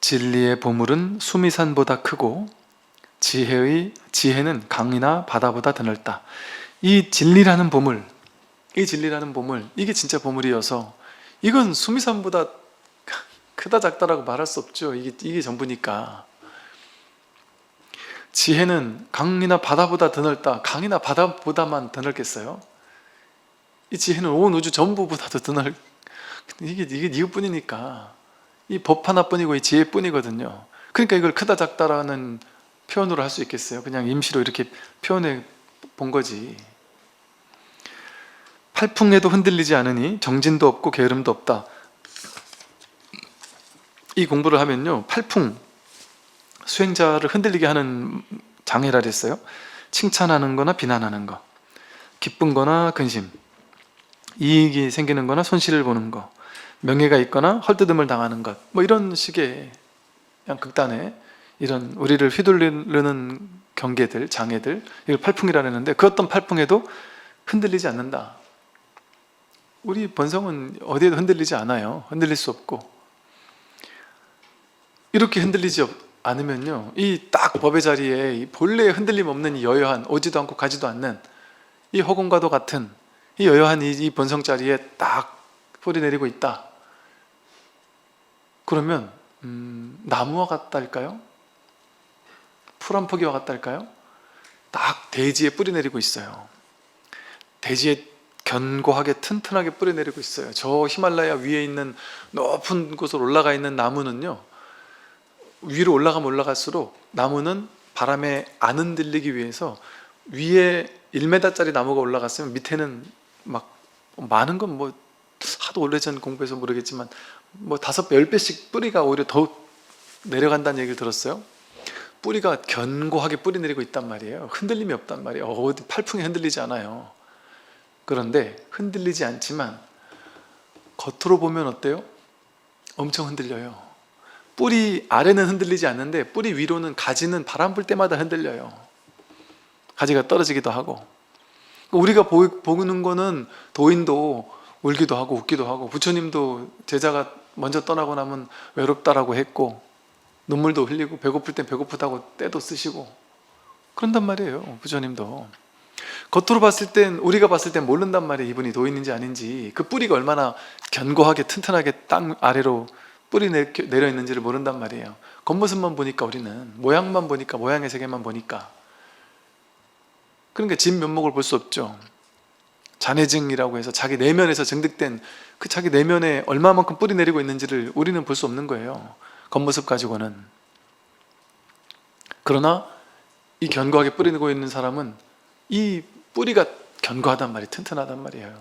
진리의 보물은 수미산보다 크고 지혜는 강이나 바다보다 드넓다. 이 진리라는 보물, 이게 진짜 보물이어서 이건 수미산보다 크다 작다라고 말할 수 없죠. 이게 전부니까. 지혜는 강이나 바다보다 드넓다. 강이나 바다보다만 드넓겠어요? 이 지혜는 온 우주 전부보다도 이게 이것뿐이니까. 이 법 하나뿐이고 이 지혜뿐이거든요. 그러니까 이걸 크다 작다라는 표현으로 할 수 있겠어요? 그냥 임시로 이렇게 표현해 본 거지. 팔풍에도 흔들리지 않으니 정진도 없고 게으름도 없다. 이 공부를 하면요, 팔풍, 수행자를 흔들리게 하는 장애라 그랬어요. 칭찬하는 거나 비난하는 거, 기쁜 거나 근심, 이익이 생기는 거나 손실을 보는 거, 명예가 있거나 헐뜯음을 당하는 것, 뭐 이런 식의 그냥 극단의 이런 우리를 휘둘르는 경계들, 장애들, 이걸 팔풍이라 했는데 그 어떤 팔풍에도 흔들리지 않는다. 우리 본성은 어디에도 흔들리지 않아요. 흔들릴 수 없고. 이렇게 흔들리지 않으면요, 이 딱 법의 자리에 이 본래의 흔들림 없는 이 여여한, 오지도 않고 가지도 않는 이 허공과도 같은 이 여여한 이 본성 자리에 딱 뿌리 내리고 있다. 그러면 나무와 같달까요? 풀 한 포기와 같달까요? 딱 대지에 뿌리 내리고 있어요. 대지에 견고하게 튼튼하게 뿌리 내리고 있어요. 저 히말라야 위에 있는 높은 곳으로 올라가 있는 나무는요, 위로 올라가면 올라갈수록 나무는 바람에 안 흔들리기 위해서 위에 1m짜리 나무가 올라갔으면 밑에는 막 많은 건 뭐 하도 오래전 공부해서 모르겠지만 뭐 5배, 10배씩 뿌리가 오히려 더 내려간다는 얘기를 들었어요. 뿌리가 견고하게 뿌리 내리고 있단 말이에요. 흔들림이 없단 말이에요. 어디 팔풍에 흔들리지 않아요. 그런데 흔들리지 않지만 겉으로 보면 어때요? 엄청 흔들려요. 뿌리 아래는 흔들리지 않는데 뿌리 위로는, 가지는 바람 불 때마다 흔들려요. 가지가 떨어지기도 하고. 우리가 보는 거는 도인도 울기도 하고 웃기도 하고, 부처님도 제자가 먼저 떠나고 나면 외롭다라고 했고, 눈물도 흘리고, 배고플 땐 배고프다고 때도 쓰시고 그런단 말이에요. 부처님도 겉으로 봤을 땐, 우리가 봤을 땐 모른단 말이에요. 이분이 도인인지 아닌지. 그 뿌리가 얼마나 견고하게 튼튼하게 땅 아래로 뿌리 내려 있는지를 모른단 말이에요. 겉모습만 보니까, 우리는 모양만 보니까, 모양의 세계만 보니까. 그러니까 진면목을 볼 수 없죠. 잔해증이라고 해서 자기 내면에서 증득된 그 자기 내면에 얼마만큼 뿌리 내리고 있는지를 우리는 볼 수 없는 거예요. 겉모습 가지고는. 그러나 이 견고하게 뿌리 내고 있는 사람은 이 뿌리가 견고하단 말이에요. 튼튼하단 말이에요.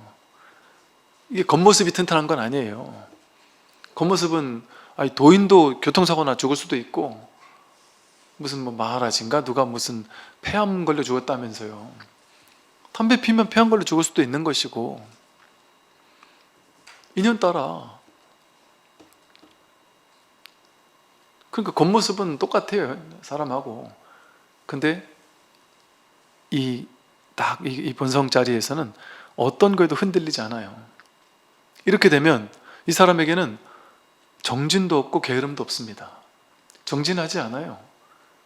이게 겉모습이 튼튼한 건 아니에요. 겉모습은, 도인도 교통사고나 죽을 수도 있고, 무슨 뭐 마하라지인가 누가 무슨 폐암 걸려 죽었다면서요. 담배 피면 폐암 걸려 죽을 수도 있는 것이고, 인연따라. 그러니까 겉모습은 똑같아요, 사람하고. 근데 이 본성 자리에서는 어떤 거에도 흔들리지 않아요. 이렇게 되면 이 사람에게는 정진도 없고 게으름도 없습니다. 정진하지 않아요.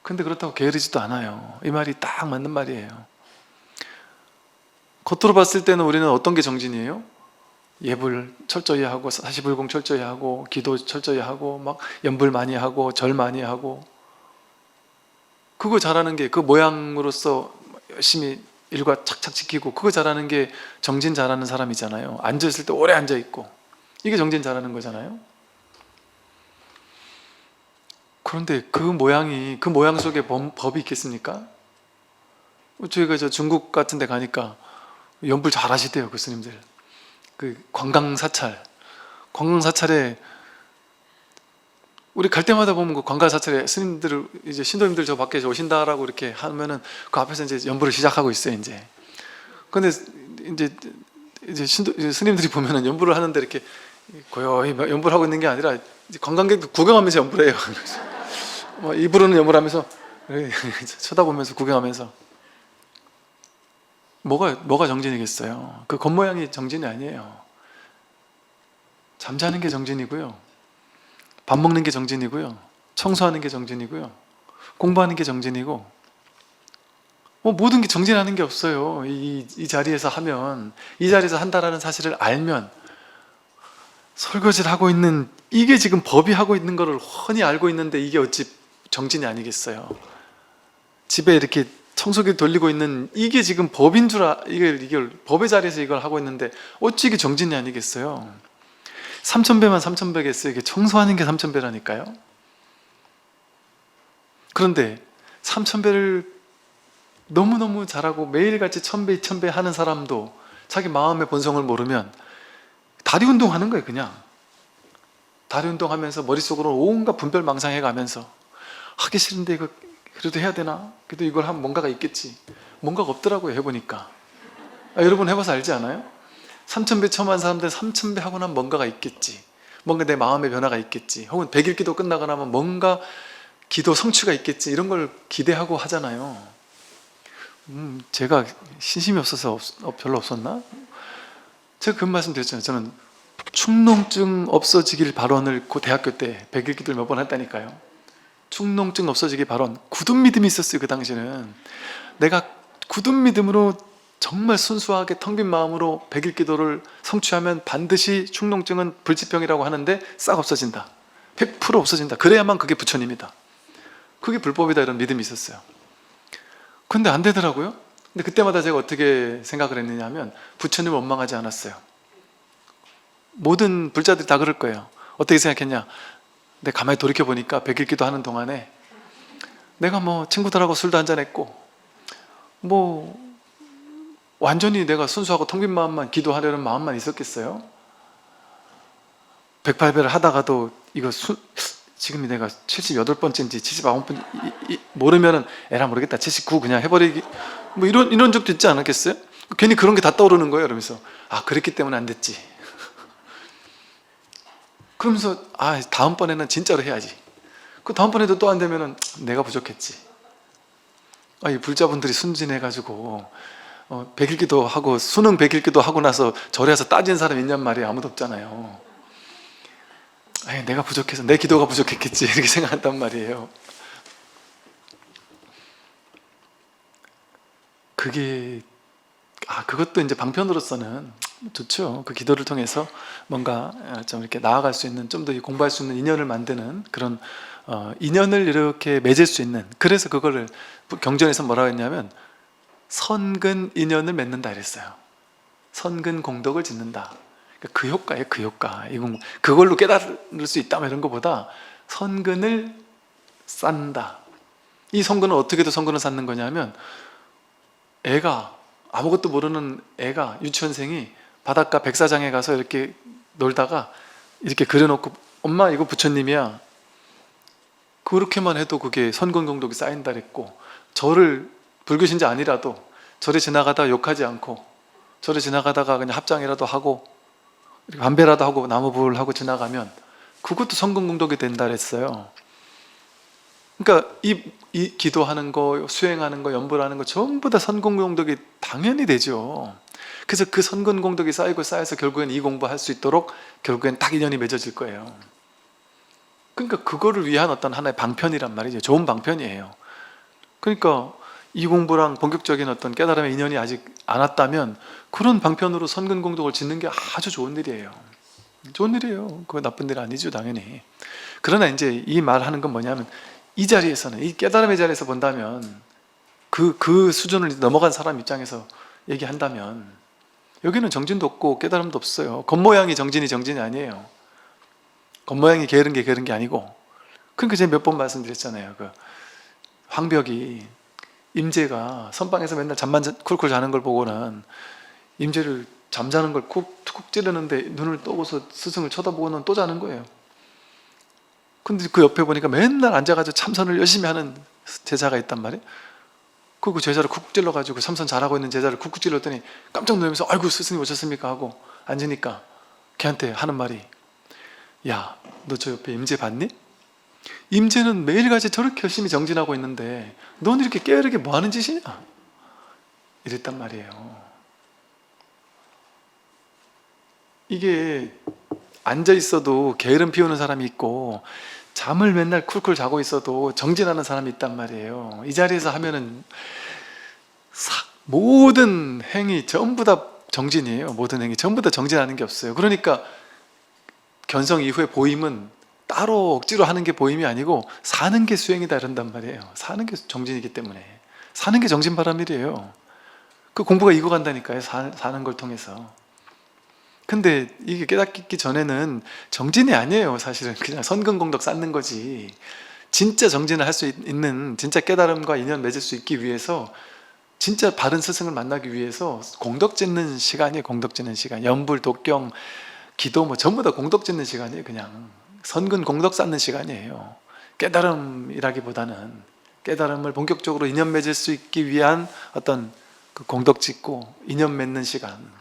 근데 그렇다고 게으르지도 않아요. 이 말이 딱 맞는 말이에요. 겉으로 봤을 때는 우리는 어떤 게 정진이에요? 예불 철저히 하고, 사시불공 철저히 하고, 기도 철저히 하고, 막 연불 많이 하고, 절 많이 하고, 그거 잘하는 게, 그 모양으로서 열심히 일과 착착 지키고, 그거 잘하는 게 정진 잘하는 사람이잖아요. 앉아있을 때 오래 앉아있고, 이게 정진 잘하는 거잖아요. 그런데 그 모양 속에 법이 있겠습니까? 저희가 중국 같은 데 가니까 연불 잘 하시대요, 그 스님들. 그 관광사찰에 우리 갈 때마다 보면 그 관광사찰에 스님들, 이제 신도님들 저 밖에 오신다라고 이렇게 하면은 그 앞에서 이제 연불을 시작하고 있어요, 이제. 근데 이제 스님들이 보면은 연불을 하는데 이렇게 고요히 연불하고 있는 게 아니라 관광객들 구경하면서 연불해요. 입으로는 연불하면서 쳐다보면서 구경하면서. 뭐가 정진이겠어요? 그 겉모양이 정진이 아니에요. 잠자는 게 정진이고요, 밥 먹는 게 정진이고요, 청소하는 게 정진이고요. 공부하는 게 정진이고, 모든 게 정진하는 게 없어요. 이 자리에서 하면, 이 자리에서 한다라는 사실을 알면, 설거지를 하고 있는, 이게 지금 법이 하고 있는 거를 훤히 알고 있는데 이게 어찌 정진이 아니겠어요. 집에 이렇게 청소기 돌리고 있는 이게 지금 법인 줄 이걸 법의 자리에서 이걸 하고 있는데 어찌 이게 정진이 아니겠어요. 3000배만 3000배겠어요. 이게 청소하는 게 3000배라니까요. 그런데 3000배를 너무너무 잘하고 매일같이 1000배, 2000배 하는 사람도 자기 마음의 본성을 모르면 다리 운동하는 거예요. 그냥 다리 운동하면서 머릿속으로 온갖 분별망상해 가면서 하기 싫은데 이거 그래도 해야 되나? 그래도 이걸 하면 뭔가가 있겠지. 뭔가가 없더라고요. 해보니까. 여러분 해봐서 알지 않아요? 3000배 처음 한 사람들 3000배 하고 나면 뭔가가 있겠지. 뭔가 내 마음의 변화가 있겠지. 혹은 100일 기도 끝나고 나면 뭔가 기도 성취가 있겠지. 이런 걸 기대하고 하잖아요. 제가 신심이 없어서 별로 없었나? 제가 그 말씀 드렸잖아요. 저는 축농증 없어지길 발언을 그 대학교 때 100일 기도를 몇 번 했다니까요. 축농증 없어지길 발언. 굳은 믿음이 있었어요. 그 당시에는 내가 굳은 믿음으로 정말 순수하게 텅 빈 마음으로 100일 기도를 성취하면 반드시 축농증은 불치병이라고 하는데 싹 없어진다. 100% 없어진다. 그래야만 그게 부처님이다. 그게 불법이다. 이런 믿음이 있었어요. 근데 안 되더라고요. 근데 그때마다 제가 어떻게 생각을 했느냐 하면 부처님을 원망하지 않았어요. 모든 불자들이 다 그럴 거예요. 어떻게 생각했냐? 근데 가만히 돌이켜보니까 100일 기도 하는 동안에 내가 친구들하고 술도 한잔했고 완전히 내가 순수하고 텅 빈 마음만 기도하려는 마음만 있었겠어요? 108배를 하다가도 지금이 내가 78번째인지 79번째 모르면은 에라 모르겠다 79 그냥 해버리기 이런 적도 있지 않았겠어요? 괜히 그런 게 다 떠오르는 거예요. 그러면서 그랬기 때문에 안 됐지. 그러면서 다음번에는 진짜로 해야지. 그 다음번에도 또 안 되면은 내가 부족했지. 이 불자분들이 순진해가지고 100일기도 하고 수능 100일기도 하고 나서 절에 와서 따진 사람 있냔 말이에요. 아무도 없잖아요. 내가 부족해서 내 기도가 부족했겠지 이렇게 생각한단 말이에요. 그것도 이제 방편으로서는 좋죠. 그 기도를 통해서 뭔가 좀 이렇게 나아갈 수 있는, 좀 더 공부할 수 있는 인연을 만드는 그런 인연을 이렇게 맺을 수 있는, 그래서 그거를 경전에서 뭐라고 했냐면 선근 인연을 맺는다 이랬어요. 선근 공덕을 짓는다. 그 효과예요. 그 효과. 그걸로 깨달을 수 있다 이런 것보다 선근을 쌓는다. 이 선근은 어떻게 선근을 쌓는 거냐면 아무것도 모르는 애가, 유치원생이 바닷가 백사장에 가서 이렇게 놀다가 이렇게 그려놓고 엄마 이거 부처님이야. 그렇게만 해도 그게 선근공덕이 쌓인다 그랬고, 불교신자 아니라도 절에 지나가다가 욕하지 않고 절에 지나가다가 그냥 합장이라도 하고 반배라도 하고 나무불 하고 지나가면 그것도 선근공덕이 된다 그랬어요. 그러니까 이 기도하는 거, 수행하는 거, 연불하는 거 전부 다 선근공덕이 당연히 되죠. 그래서 그 선근공덕이 쌓이고 쌓여서 결국엔 이 공부할 수 있도록 결국엔 딱 인연이 맺어질 거예요. 그러니까 그거를 위한 어떤 하나의 방편이란 말이죠. 좋은 방편이에요. 그러니까 이 공부랑 본격적인 어떤 깨달음의 인연이 아직 안 왔다면 그런 방편으로 선근공덕을 짓는 게 아주 좋은 일이에요. 좋은 일이에요. 그거 나쁜 일 아니죠, 당연히. 그러나 이제 이 말하는 건 뭐냐면 이 자리에서는, 이 깨달음의 자리에서 본다면 그 수준을 넘어간 사람 입장에서 얘기한다면 여기는 정진도 없고 깨달음도 없어요. 겉모양이 정진이 아니에요. 겉모양이 게으른 게 아니고. 그러니까 제가 몇 번 말씀드렸잖아요. 그 황벽이 임재가 선방에서 맨날 잠만 쿨쿨 자는 걸 보고는 임재를 잠자는 걸 쿡쿡 찌르는데 눈을 떠고서 스승을 쳐다보고는 또 자는 거예요. 근데 그 옆에 보니까 맨날 앉아가지고 참선을 열심히 하는 제자가 있단 말이에요. 그 제자를 쿡쿡 찔러가지고 참선 잘하고 있는 제자를 쿡쿡 찔렀더니 깜짝 놀라면서 아이고 스승님 오셨습니까 하고 앉으니까 걔한테 하는 말이, 야, 너 저 옆에 임재 봤니? 임재는 매일같이 저렇게 열심히 정진하고 있는데 넌 이렇게 게으르게 뭐 하는 짓이냐? 이랬단 말이에요. 이게 앉아 있어도 게으름 피우는 사람이 있고 잠을 맨날 쿨쿨 자고 있어도 정진하는 사람이 있단 말이에요. 이 자리에서 하면은 모든 행위 전부 다 정진이에요. 모든 행위 전부 다 정진하는 게 없어요. 그러니까 견성 이후에 보임은 따로 억지로 하는 게 보임이 아니고 사는 게 수행이다 이런단 말이에요. 사는 게 정진이기 때문에. 사는 게 정진바람일이에요. 그 공부가 익어간다니까요. 사는 걸 통해서. 근데 이게 깨닫기 전에는 정진이 아니에요. 사실은 그냥 선근공덕 쌓는 거지. 진짜 정진을 할 수 있는, 진짜 깨달음과 인연 맺을 수 있기 위해서, 진짜 바른 스승을 만나기 위해서 공덕 짓는 시간이에요. 공덕 짓는 시간. 연불, 독경, 기도 뭐 전부 다 공덕 짓는 시간이에요. 그냥 선근 공덕 쌓는 시간이에요. 깨달음이라기보다는 깨달음을 본격적으로 인연 맺을 수 있기 위한 어떤 그 공덕 짓고 인연 맺는 시간.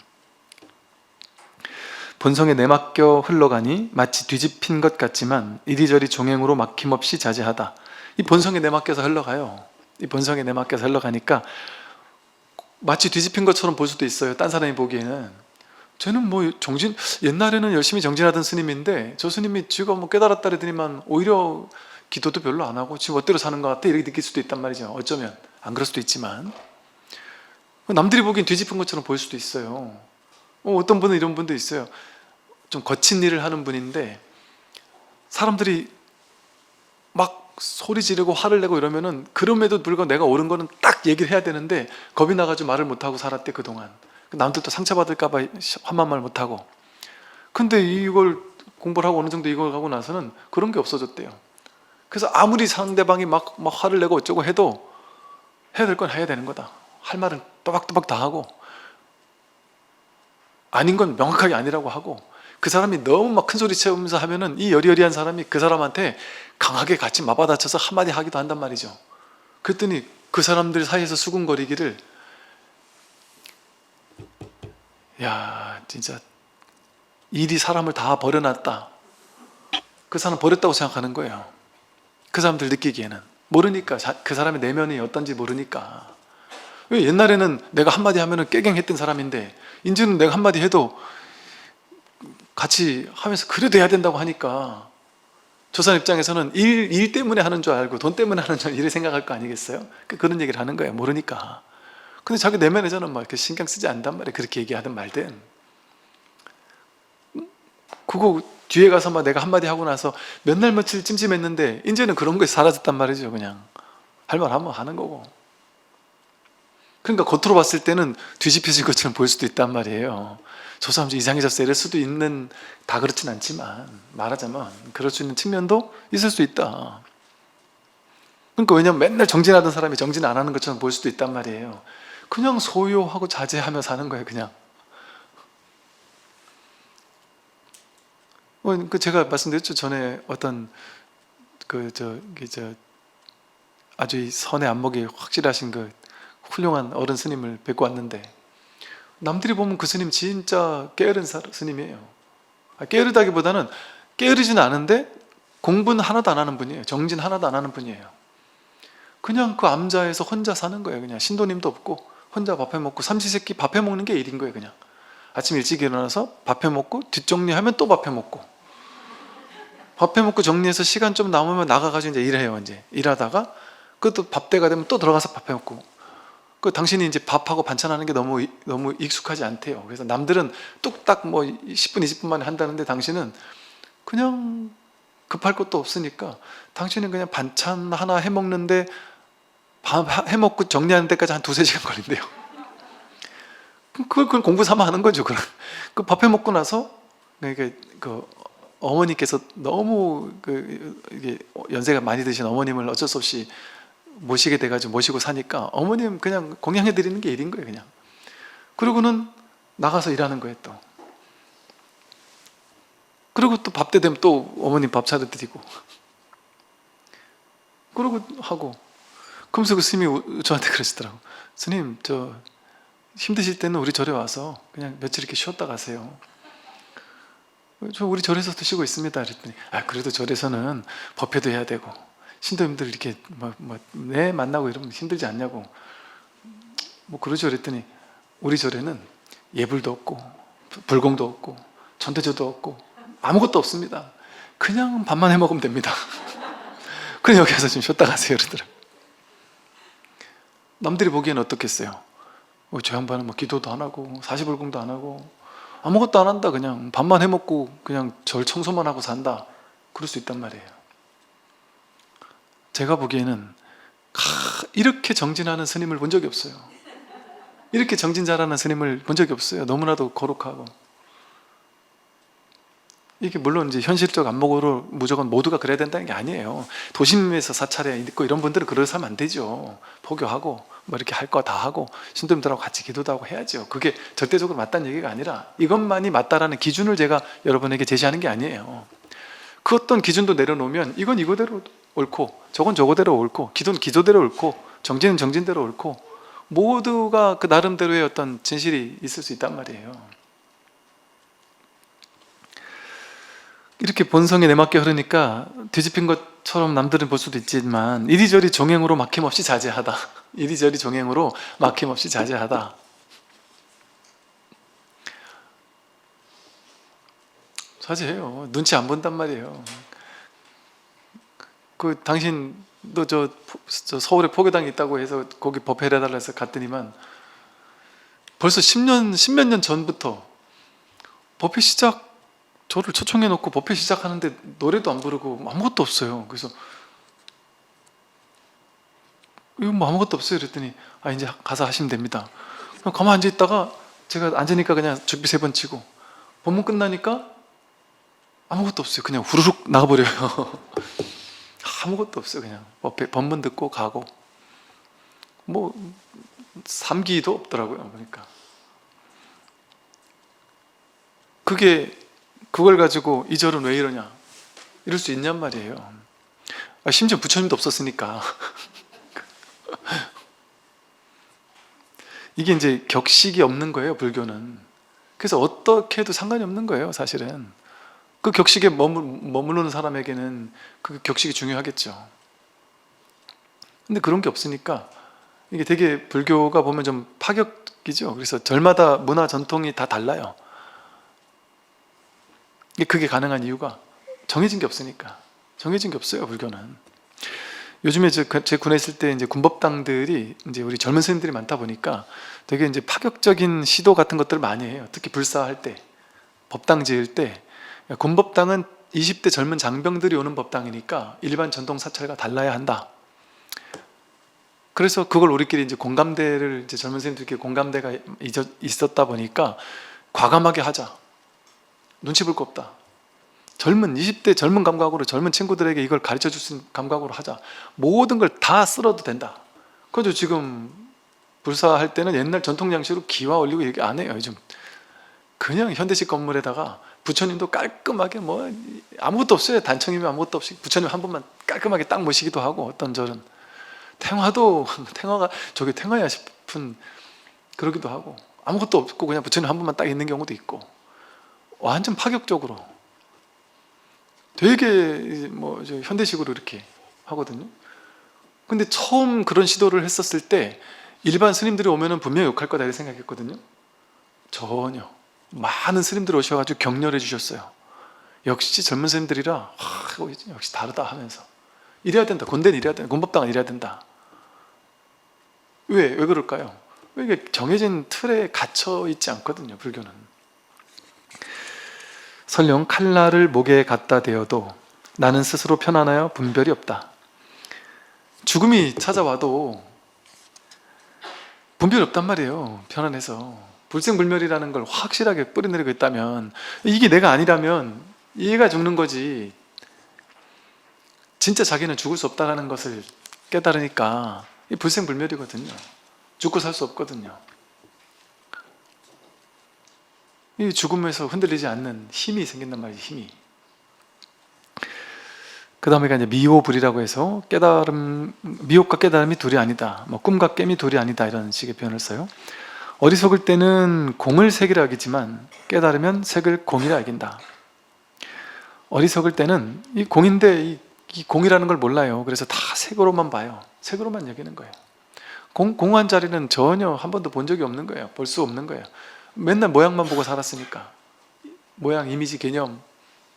본성에 내맡겨 흘러가니 마치 뒤집힌 것 같지만 이리저리 종행으로 막힘없이 자제하다. 이 본성에 내맡겨서 흘러가요. 이 본성에 내맡겨서 흘러가니까 마치 뒤집힌 것처럼 볼 수도 있어요. 딴 사람이 보기에는. 쟤는 뭐 정진, 옛날에는 열심히 정진하던 스님인데 저 스님이 지금 뭐 깨달았다 그러더니만 오히려 기도도 별로 안 하고 지금 멋대로 사는 것 같아, 이렇게 느낄 수도 있단 말이죠. 어쩌면 안 그럴 수도 있지만 남들이 보기엔 뒤집힌 것처럼 보일 수도 있어요. 어떤 분은 이런 분도 있어요. 좀 거친 일을 하는 분인데 사람들이 막 소리 지르고 화를 내고 이러면은 그럼에도 불구하고 내가 옳은 거는 딱 얘기를 해야 되는데 겁이 나가지고 말을 못하고 살았대 그동안. 남들도 상처받을까 봐 한만 말 못하고. 근데 이걸 공부를 하고 어느 정도 이걸 하고 나서는 그런 게 없어졌대요. 그래서 아무리 상대방이 막 화를 내고 어쩌고 해도 해야 될 건 해야 되는 거다. 할 말은 또박또박 다 하고 아닌 건 명확하게 아니라고 하고, 그 사람이 너무 막 큰 소리 치면서 하면은 이 여리여리한 사람이 그 사람한테 강하게 같이 맞받아쳐서 한마디 하기도 한단 말이죠. 그랬더니 그 사람들 사이에서 수군거리기를, 야 진짜 일이 사람을 다 버려놨다. 그 사람 버렸다고 생각하는 거예요. 그 사람들 느끼기에는. 모르니까, 그 사람의 내면이 어떤지 모르니까. 왜 옛날에는 내가 한마디 하면은 깨갱했던 사람인데 이제는 내가 한마디 해도 같이 하면서 그래도 해야 된다고 하니까 저 사람 입장에서는 일 때문에 하는 줄 알고 돈 때문에 하는 줄 이렇게 생각할 거 아니겠어요? 그런 얘기를 하는 거예요. 모르니까. 근데 자기 내면에서는 막 이렇게 신경 쓰지 않단 말이에요. 그렇게 얘기하든 말든. 그거 뒤에 가서 막 내가 한마디 하고 나서 몇 날 며칠 찜찜했는데 이제는 그런 거에 사라졌단 말이죠. 그냥 할 말 하면 하는 거고. 그러니까 겉으로 봤을 때는 뒤집혀진 것처럼 보일 수도 있단 말이에요. 저 사람 좀 이상해졌어 이럴 수도 있는, 다 그렇진 않지만 말하자면 그럴 수 있는 측면도 있을 수 있다. 그러니까 왜냐면 맨날 정진하던 사람이 정진 안 하는 것처럼 보일 수도 있단 말이에요. 그냥 소요하고 자제하며 사는 거예요. 그냥. 제가 말씀드렸죠. 전에 어떤 아주 이 선의 안목이 확실하신 그 훌륭한 어른 스님을 뵙고 왔는데, 남들이 보면 그 스님 진짜 게으른 스님이에요. 게으르다기보다는 게으르지는 않은데 공부는 하나도 안 하는 분이에요. 정진 하나도 안 하는 분이에요. 그냥 그 암자에서 혼자 사는 거예요. 그냥 신도님도 없고 혼자 밥 해먹고, 삼시세끼 밥 해먹는 게 일인 거예요. 그냥 아침 일찍 일어나서 밥 해먹고 뒷정리하면 또 밥 해먹고, 밥 해먹고 정리해서 시간 좀 남으면 나가가지고 이제 일해요. 이제 일하다가 그것도 밥때가 되면 또 들어가서 밥 해먹고. 당신이 이제 밥하고 반찬하는 게 너무 익숙하지 않대요. 그래서 남들은 뚝딱 뭐 10분 20분 만에 한다는데 당신은 그냥 급할 것도 없으니까 당신은 그냥 반찬 하나 해먹는데 밥 해먹고 정리하는 데까지 한 2-3시간 걸린대요. 그걸 공부 삼아 하는 거죠. 그 밥 해먹고 나서 그 어머니께서 너무 이게 연세가 많이 드신 어머님을 어쩔 수 없이 모시게 돼가지고 모시고 사니까 어머님 그냥 공양해 드리는 게 일인 거예요. 그냥. 그러고는 나가서 일하는 거예요. 또 그리고 또 밥 때 되면 또 어머님 밥 차려 드리고 그러고 하고. 그러면서 그 스님이 저한테 그러시더라고. 스님, 저 힘드실 때는 우리 절에 와서 그냥 며칠 이렇게 쉬었다 가세요. 저 우리 절에서도 쉬고 있습니다. 그랬더니 그래도 절에서는 법회도 해야 되고 신도님들 이렇게 만나고 이러면 힘들지 않냐고 뭐 그러죠. 그랬더니 우리 절에는 예불도 없고 불공도 없고 전대조도 없고 아무것도 없습니다. 그냥 밥만 해 먹으면 됩니다. 그래 여기 와서 좀 쉬었다 가세요 그러더라고요. 남들이 보기에는 어떻겠어요? 저 양반은 뭐 기도도 안 하고 40일공도 안 하고 아무것도 안 한다, 그냥 밥만 해먹고 그냥 절 청소만 하고 산다, 그럴 수 있단 말이에요. 제가 보기에는 이렇게 정진하는 스님을 본 적이 없어요. 이렇게 정진 잘하는 스님을 본 적이 없어요. 너무나도 거룩하고. 이게 물론 이제 현실적 안목으로 무조건 모두가 그래야 된다는 게 아니에요. 도심에서 사찰에 있고 이런 분들은 그래서 하면 안 되죠. 포교하고 뭐 이렇게 할 거 다 하고 신도님들하고 같이 기도도 하고 해야죠. 그게 절대적으로 맞다는 얘기가 아니라 이것만이 맞다라는 기준을 제가 여러분에게 제시하는 게 아니에요. 그 어떤 기준도 내려놓으면 이건 이거대로 옳고 저건 저거대로 옳고 기도는 기도대로 옳고 정진은 정진대로 옳고 모두가 그 나름대로의 어떤 진실이 있을 수 있단 말이에요. 이렇게 본성에 내맞게 흐르니까 뒤집힌 것처럼 남들은 볼 수도 있지만 이리저리 종행으로 막힘없이 자제하다. 이리저리 종행으로 막힘없이 자제하다. 자제해요. 눈치 안 본단 말이에요. 당신도 저 서울에 포교당이 있다고 해서 거기 법회를 해달라 해서 갔더니만 벌써 10몇 년 전부터 법회 시작 저를 초청해 놓고 법회 시작하는데 노래도 안 부르고 아무것도 없어요. 그래서 이거 뭐 아무것도 없어요 그랬더니 이제 가서 하시면 됩니다. 그냥 가만히 앉아 있다가 제가 앉으니까 그냥 죽비 3번 치고 법문 끝나니까 아무것도 없어요. 그냥 후루룩 나가버려요. 아무것도 없어요. 그냥 법문 듣고 가고 뭐 삼기도 없더라고요. 그러니까 그걸 가지고 이 절은 왜 이러냐 이럴 수 있냔 말이에요. 심지어 부처님도 없었으니까. 이게 이제 격식이 없는 거예요, 불교는. 그래서 어떻게 해도 상관이 없는 거예요, 사실은. 그 격식에 머무르는 사람에게는 그 격식이 중요하겠죠. 근데 그런 게 없으니까 이게 되게 불교가 보면 좀 파격이죠. 그래서 절마다 문화 전통이 다 달라요. 그게 가능한 이유가 정해진 게 없으니까. 정해진 게 없어요, 불교는. 요즘에 제 군에 있을 때 이제 군법당들이 이제 우리 젊은 스님들이 많다 보니까 되게 이제 파격적인 시도 같은 것들을 많이 해요. 특히 불사할 때, 법당 지을 때. 군법당은 20대 젊은 장병들이 오는 법당이니까 일반 전통 사찰과 달라야 한다. 그래서 그걸 우리끼리 이제 공감대를 이제 젊은 스님들끼리 공감대가 있었다 보니까 과감하게 하자. 눈치 볼 거 없다. 20대 젊은 감각으로 젊은 친구들에게 이걸 가르쳐 줄 수 있는 감각으로 하자. 모든 걸 다 쓸어도 된다. 그래서 지금 불사할 때는 옛날 전통 양식으로 기와 올리고 이렇게 안 해요. 요즘 그냥 현대식 건물에다가 부처님도 깔끔하게 뭐 아무것도 없어요. 단청이면 아무것도 없이 부처님 한 번만 깔끔하게 딱 모시기도 하고, 어떤 절은 탱화가 저게 탱화야 싶은 그러기도 하고, 아무것도 없고 그냥 부처님 한 번만 딱 있는 경우도 있고, 완전 파격적으로 되게 뭐 현대식으로 이렇게 하거든요. 근데 처음 그런 시도를 했었을 때 일반 스님들이 오면은 분명히 욕할 거다 이렇게 생각했거든요. 전혀. 많은 스님들이 오셔가지고 격려해 주셨어요. 역시 젊은 스님들이라 역시 다르다 하면서 이래야 된다. 군대는 이래야 된다. 군법당은 이래야 된다. 왜 그럴까요? 이게 정해진 틀에 갇혀 있지 않거든요, 불교는. 설령 칼날을 목에 갖다 대어도 나는 스스로 편안하여 분별이 없다. 죽음이 찾아와도 분별이 없단 말이에요. 편안해서. 불생불멸이라는 걸 확실하게 뿌리내리고 있다면, 이게 내가 아니라면 얘가 죽는 거지 진짜 자기는 죽을 수 없다는 것을 깨달으니까 이 불생불멸이거든요. 죽고 살 수 없거든요. 이 죽음에서 흔들리지 않는 힘이 생긴단 말이에요. 힘이. 그 다음에 이제 미호불이라고 해서 미혹과 깨달음이 둘이 아니다, 뭐 꿈과 깨미 둘이 아니다, 이런 식의 표현을 써요. 어리석을 때는 공을 색이라 여기지만 깨달으면 색을 공이라 여긴다. 어리석을 때는 이 공인데 이 공이라는 걸 몰라요. 그래서 다 색으로만 봐요. 색으로만 여기는 거예요. 공한 자리는 전혀 한 번도 본 적이 없는 거예요. 볼 수 없는 거예요. 맨날 모양만 보고 살았으니까. 모양, 이미지, 개념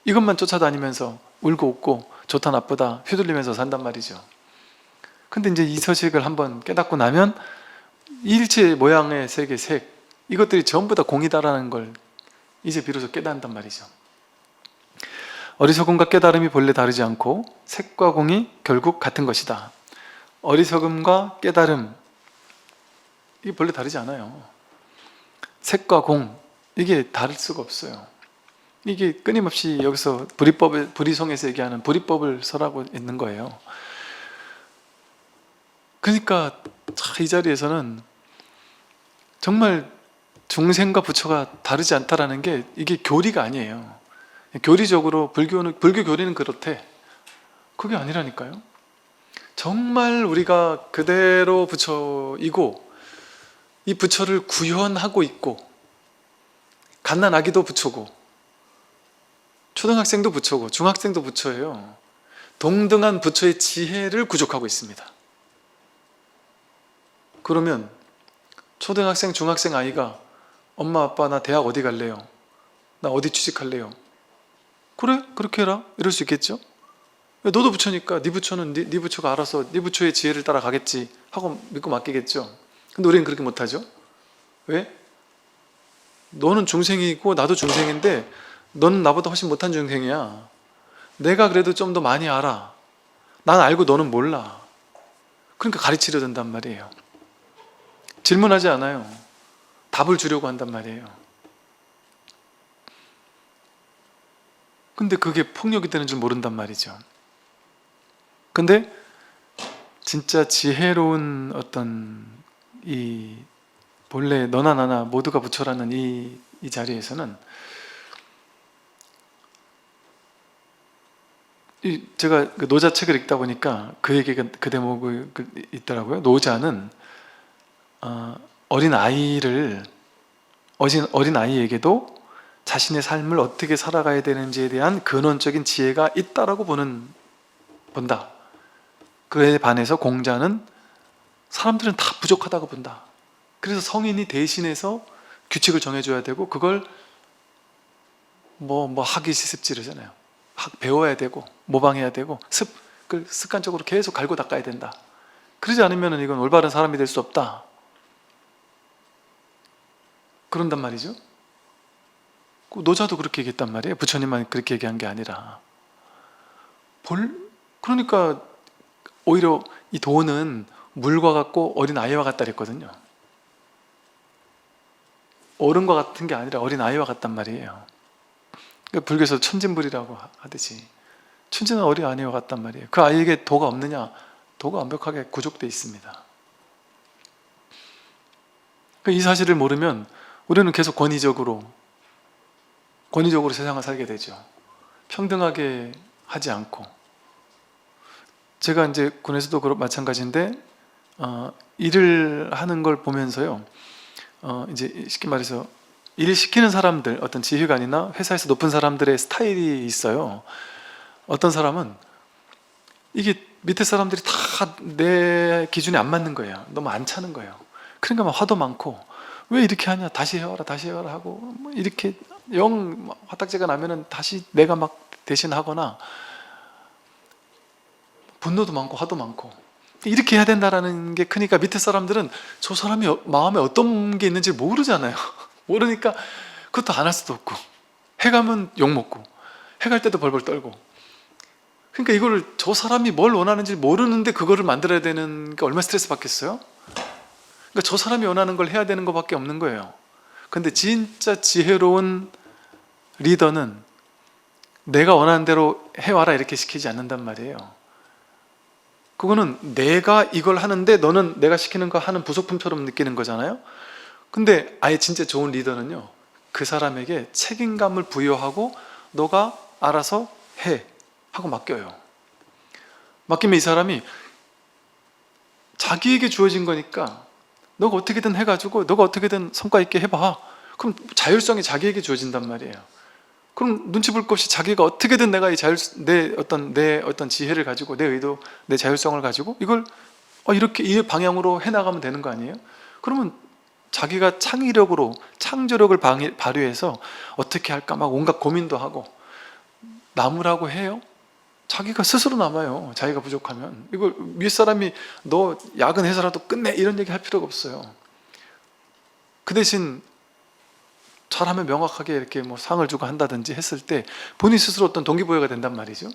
이것만 쫓아다니면서 울고 웃고 좋다 나쁘다 휘둘리면서 산단 말이죠. 근데 이제 이 서식을 한번 깨닫고 나면 일체 모양의 세계, 색, 이것들이 전부 다 공이다라는 걸 이제 비로소 깨닫는단 말이죠. 어리석음과 깨달음이 본래 다르지 않고 색과 공이 결국 같은 것이다. 어리석음과 깨달음, 이게 본래 다르지 않아요. 색과 공, 이게 다를 수가 없어요. 이게 끊임없이 여기서 불이송에서 얘기하는 불이법을 설하고 있는 거예요. 그러니까 이 자리에서는 정말 중생과 부처가 다르지 않다라는 게 이게 교리가 아니에요. 교리적으로 불교 교리는 그렇대. 그게 아니라니까요. 정말 우리가 그대로 부처이고 이 부처를 구현하고 있고, 갓난아기도 부처고 초등학생도 부처고 중학생도 부처예요. 동등한 부처의 지혜를 구족하고 있습니다. 그러면 초등학생, 중학생 아이가 엄마 아빠 나 대학 어디 갈래요? 나 어디 취직할래요? 그래? 그렇게 해라? 이럴 수 있겠죠? 너도 부처니까 네 부처는 네 부처가 알아서 네 부처의 지혜를 따라가겠지 하고 믿고 맡기겠죠. 근데 우리는 그렇게 못하죠. 왜? 너는 중생이고 나도 중생인데 너는 나보다 훨씬 못한 중생이야. 내가 그래도 좀 더 많이 알아. 난 알고 너는 몰라. 그러니까 가르치려 든단 말이에요. 질문하지 않아요. 답을 주려고 한단 말이에요. 근데 그게 폭력이 되는 줄 모른단 말이죠. 근데 진짜 지혜로운 어떤 이 본래 너나 나나 모두가 부처라는 이 자리에서는 제가 그 노자 책을 읽다 보니까 그 얘기가 그 대목이 있더라고요. 노자는 어린 아이에게도 자신의 삶을 어떻게 살아가야 되는지에 대한 근원적인 지혜가 있다라고 본다. 그에 반해서 공자는 사람들은 다 부족하다고 본다. 그래서 성인이 대신해서 규칙을 정해줘야 되고 그걸 하기 시습지르잖아요. 배워야 되고 모방해야 되고 습관적으로 계속 갈고 닦아야 된다. 그러지 않으면 이건 올바른 사람이 될 수 없다. 그런단 말이죠. 노자도 그렇게 얘기했단 말이에요. 부처님만 그렇게 얘기한 게 아니라. 그러니까 오히려 이 도는 물과 같고 어린 아이와 같다 그랬거든요. 어른과 같은 게 아니라 어린 아이와 같단 말이에요. 그러니까 불교에서 천진불이라고 하듯이 천진은 어린 아이와 같단 말이에요. 그 아이에게 도가 없느냐? 도가 완벽하게 구족되어 있습니다. 이 사실을 모르면 우리는 계속 권위적으로 세상을 살게 되죠. 평등하게 하지 않고. 제가 이제 군에서도 마찬가지인데 일을 하는 걸 보면서요. 이제 쉽게 말해서 일 시키는 사람들, 어떤 지휘관이나 회사에서 높은 사람들의 스타일이 있어요. 어떤 사람은 이게 밑에 사람들이 다 내 기준에 안 맞는 거예요. 너무 안 차는 거예요. 그러니까 막 화도 많고 왜 이렇게 하냐, 다시 해와라 하고 이렇게 화딱지가 나면은 다시 내가 막 대신하거나 분노도 많고 화도 많고 이렇게 해야 된다라는 게 크니까 밑에 사람들은 저 사람이 마음에 어떤 게 있는지 모르잖아요. 모르니까 그것도 안 할 수도 없고 해가면 욕먹고 해갈 때도 벌벌 떨고. 그러니까 이거를 저 사람이 뭘 원하는지 모르는데 그거를 만들어야 되는 게 얼마나 스트레스 받겠어요? 그러니까 저 사람이 원하는 걸 해야 되는 것밖에 없는 거예요. 근데 진짜 지혜로운 리더는 내가 원하는 대로 해와라 이렇게 시키지 않는단 말이에요. 그거는 내가 이걸 하는데 너는 내가 시키는 거 하는 부속품처럼 느끼는 거잖아요. 근데 아예 진짜 좋은 리더는요, 그 사람에게 책임감을 부여하고 너가 알아서 해 하고 맡겨요. 맡기면 이 사람이 자기에게 주어진 거니까 너가 어떻게든 해가지고 너가 어떻게든 성과 있게 해봐. 그럼 자율성이 자기에게 주어진단 말이에요. 그럼 눈치 볼 것 없이 자기가 어떻게든 내가 내 어떤 지혜를 가지고 내 의도, 내 자율성을 가지고 이걸 이렇게 이 방향으로 해나가면 되는 거 아니에요? 그러면 자기가 창조력을 발휘해서 어떻게 할까 막 온갖 고민도 하고 나무라고 해요? 자기가 스스로 남아요. 자기가 부족하면. 이걸 윗사람이 너 야근해서라도 끝내 이런 얘기 할 필요가 없어요. 그 대신 잘하면 명확하게 이렇게 뭐 상을 주고 한다든지 했을 때 본인 스스로 어떤 동기부여가 된단 말이죠.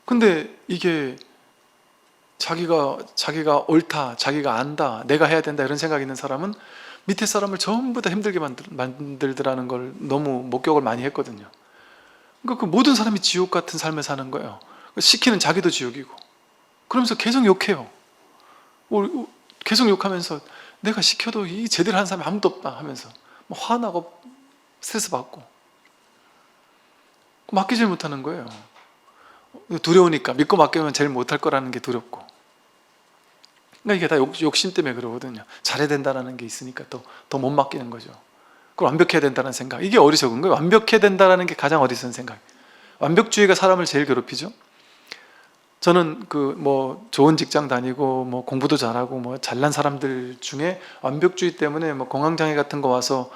근데 이게 자기가 옳다, 자기가 안다, 내가 해야 된다 이런 생각이 있는 사람은 밑에 사람을 전부 다 힘들게 만들더라는 걸 너무 목격을 많이 했거든요. 그러니까 그 모든 사람이 지옥 같은 삶을 사는 거예요. 시키는 자기도 지옥이고, 그러면서 계속 욕해요. 계속 욕하면서 내가 시켜도 이 제대로 하는 사람이 아무도 없다 하면서 뭐 화나고 스트레스 받고 맡기질 못하는 거예요. 두려우니까. 믿고 맡기면 제일 못할 거라는 게 두렵고. 그러니까 이게 다 욕심 때문에 그러거든요. 잘해야 된다는 게 있으니까 더 못 맡기는 거죠. 그걸 완벽해야 된다는 생각, 이게 어리석은 거예요. 완벽해야 된다는 게 가장 어리석은 생각. 완벽주의가 사람을 제일 괴롭히죠. 저는 뭐 좋은 직장 다니고 뭐 공부도 잘하고 뭐 잘난 사람들 중에 완벽주의 때문에 뭐 공황장애 같은 거 와서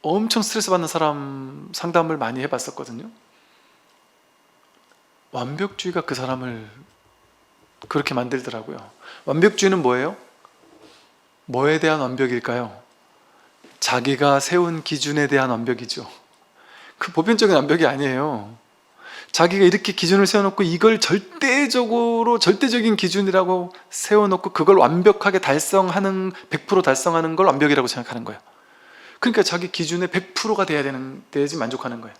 엄청 스트레스 받는 사람 상담을 많이 해봤었거든요. 완벽주의가 그 사람을 그렇게 만들더라고요. 완벽주의는 뭐예요? 뭐에 대한 완벽일까요? 자기가 세운 기준에 대한 완벽이죠. 그 보편적인 완벽이 아니에요. 자기가 이렇게 기준을 세워놓고 이걸 절대적인 기준이라고 세워놓고 그걸 완벽하게 달성하는, 100% 달성하는 걸 완벽이라고 생각하는 거예요. 그러니까 자기 기준의 100%가 돼야지 만족하는 거예요.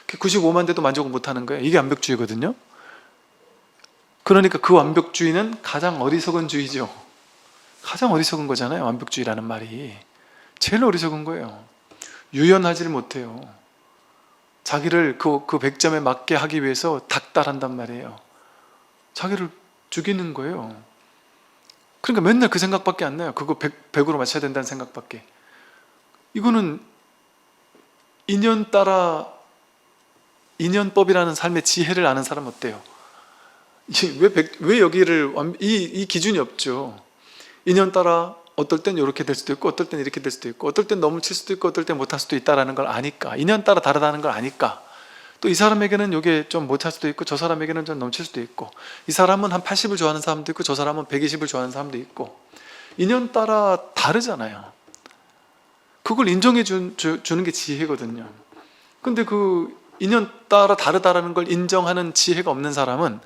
95만 돼도 만족을 못하는 거예요. 이게 완벽주의거든요. 그러니까 그 완벽주의는 가장 어리석은 주의죠. 가장 어리석은 거잖아요. 완벽주의라는 말이 제일 어리석은 거예요. 유연하지를 못해요. 자기를 그 100점에 맞게 하기 위해서 닥달한단 말이에요. 자기를 죽이는 거예요. 그러니까 맨날 그 생각밖에 안 나요. 그거 100으로 맞춰야 된다는 생각밖에. 이거는 인연 따라, 인연법이라는 삶의 지혜를 아는 사람 어때요? 왜 여기를 이 기준이 없죠. 인연 따라 어떨 땐 이렇게 될 수도 있고 어떨 땐 이렇게 될 수도 있고 어떨 땐 너무 칠 수도 있고 어떨 땐 못할 수도 있다는 걸 아니까, 인연 따라 다르다는 걸 아니까, 또 이 사람에게는 이게 좀 못할 수도 있고 저 사람에게는 좀 넘칠 수도 있고, 이 사람은 한 80을 좋아하는 사람도 있고 저 사람은 120을 좋아하는 사람도 있고, 인연 따라 다르잖아요. 그걸 인정해 주는 게 지혜거든요. 근데 그 인연 따라 다르다라는 걸 인정하는 지혜가 없는 사람은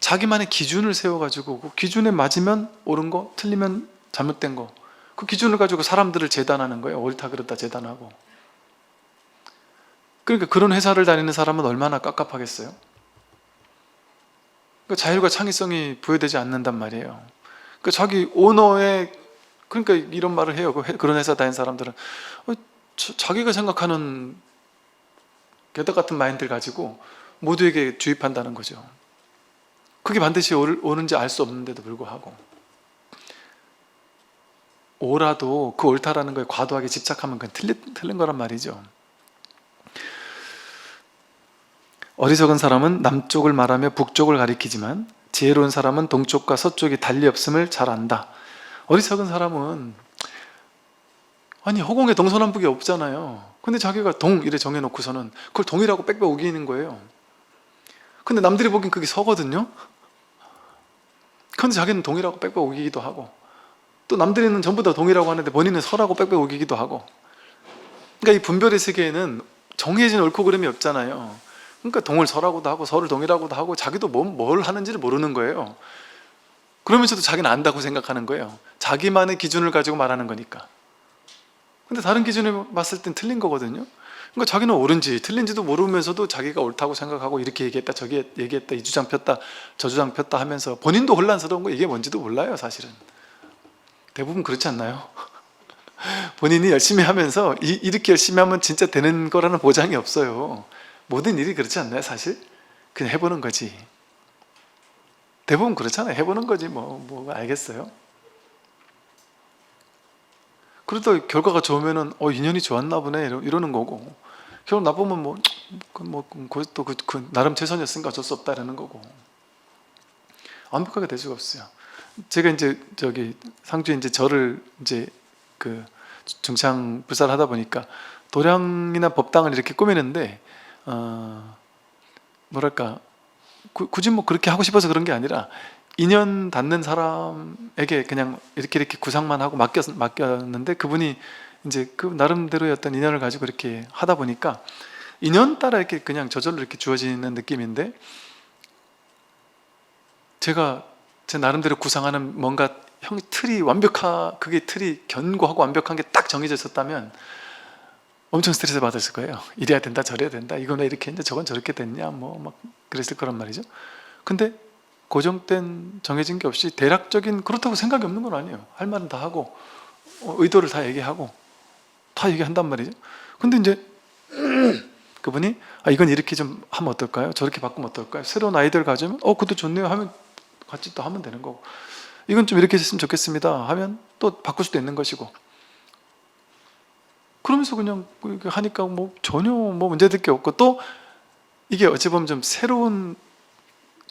자기만의 기준을 세워가지고 그 기준에 맞으면 옳은 거, 틀리면 잘못된 거, 그 기준을 가지고 사람들을 재단하는 거예요. 옳다 그렇다 재단하고. 그러니까 그런 회사를 다니는 사람은 얼마나 깝깝하겠어요? 그러니까 자율과 창의성이 부여되지 않는단 말이에요. 그러니까 자기 오너의, 그러니까 이런 말을 해요. 그런 회사 다니는 사람들은 자기가 생각하는 개덕 같은 마인드를 가지고 모두에게 주입한다는 거죠. 그게 반드시 옳은지 알 수 없는데도 불구하고 옳아도 그 옳다라는 거에 과도하게 집착하면 그건 틀린 거란 말이죠. 어리석은 사람은 남쪽을 말하며 북쪽을 가리키지만 지혜로운 사람은 동쪽과 서쪽이 달리 없음을 잘 안다. 어리석은 사람은 허공에 동서남북이 없잖아요. 근데 자기가 동 이래 정해놓고서는 그걸 동이라고 빽빽 우기는 거예요. 근데 남들이 보기엔 그게 서거든요. 근데 자기는 동이라고 빽빽 우기기도 하고, 또 남들은 전부 다 동이라고 하는데 본인은 서라고 빽빽 우기기도 하고. 그러니까 이 분별의 세계에는 정해진 옳고 그름이 없잖아요. 그러니까 동을 서라고도 하고 서를 동이라고도 하고 자기도 뭘 하는지를 모르는 거예요. 그러면서도 자기는 안다고 생각하는 거예요. 자기만의 기준을 가지고 말하는 거니까. 근데 다른 기준에 봤을 땐 틀린 거거든요. 그러니까 자기는 옳은지 틀린지도 모르면서도 자기가 옳다고 생각하고 이렇게 얘기했다 저기 얘기했다 이 주장 폈다 저 주장 폈다 하면서 본인도 혼란스러운 거 이게 뭔지도 몰라요. 사실은 대부분 그렇지 않나요? 본인이 열심히 하면서 이렇게 열심히 하면 진짜 되는 거라는 보장이 없어요. 모든 일이 그렇지 않나요? 사실 그냥 해보는 거지. 대부분 그렇잖아요. 해보는 거지 뭐 알겠어요? 그러다 결과가 좋으면은 인연이 좋았나 보네 이러는 거고, 결국 나쁘면 그것도 나름 최선이었으니까 어쩔 수 없다 이러는 거고, 완벽하게 될 수가 없어요. 제가 이제 상주에 이제 절을 이제 중창 불사를 하다 보니까 도량이나 법당을 이렇게 꾸미는데 뭐랄까, 굳이 뭐 그렇게 하고 싶어서 그런 게 아니라 인연 닿는 사람에게 그냥 이렇게 구상만 하고 맡겼는데, 그분이 이제 그 나름대로의 어떤 인연을 가지고 이렇게 하다 보니까 인연 따라 이렇게 그냥 저절로 이렇게 주어지는 느낌인데, 제가 제 나름대로 구상하는 뭔가 틀이 그게 틀이 견고하고 완벽한 게 딱 정해져 있었다면 엄청 스트레스 받았을 거예요. 이래야 된다, 저래야 된다, 이건 왜 이렇게 했냐, 저건 저렇게 됐냐, 뭐 막 그랬을 거란 말이죠. 근데 고정된 정해진 게 없이 대략적인, 그렇다고 생각이 없는 건 아니에요. 할 말은 다 하고 의도를 다 얘기하고 다 얘기한단 말이죠. 근데 이제 그분이 이건 이렇게 좀 하면 어떨까요? 저렇게 바꾸면 어떨까요? 새로운 아이디어를 가지면 그것도 좋네요 하면 같이 또 하면 되는 거고, 이건 좀 이렇게 했으면 좋겠습니다 하면 또 바꿀 수도 있는 것이고, 그러면서 그냥 하니까 뭐 전혀 뭐 문제될 게 없고, 또 이게 어찌 보면 좀 새로운,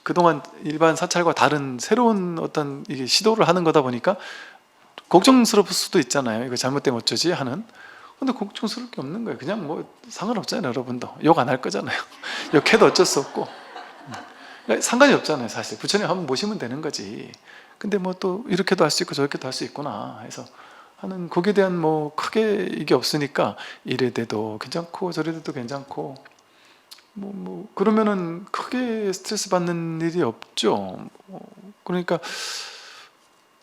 그동안 일반 사찰과 다른 새로운 어떤 이게 시도를 하는 거다 보니까 걱정스러울 수도 있잖아요. 이거 잘못되면 어쩌지 하는. 근데 걱정스러울 게 없는 거예요. 그냥 뭐 상관없잖아요. 여러분도 욕 안 할 거잖아요. 욕해도 어쩔 수 없고, 그러니까 상관이 없잖아요. 사실 부처님 한번 모시면 되는 거지. 근데 뭐 또 이렇게도 할 수 있고 저렇게도 할 수 있구나 해서 하는, 거기에 대한 뭐 크게 이게 없으니까 이래 돼도 괜찮고 저래 돼도 괜찮고, 그러면은 크게 스트레스 받는 일이 없죠. 그러니까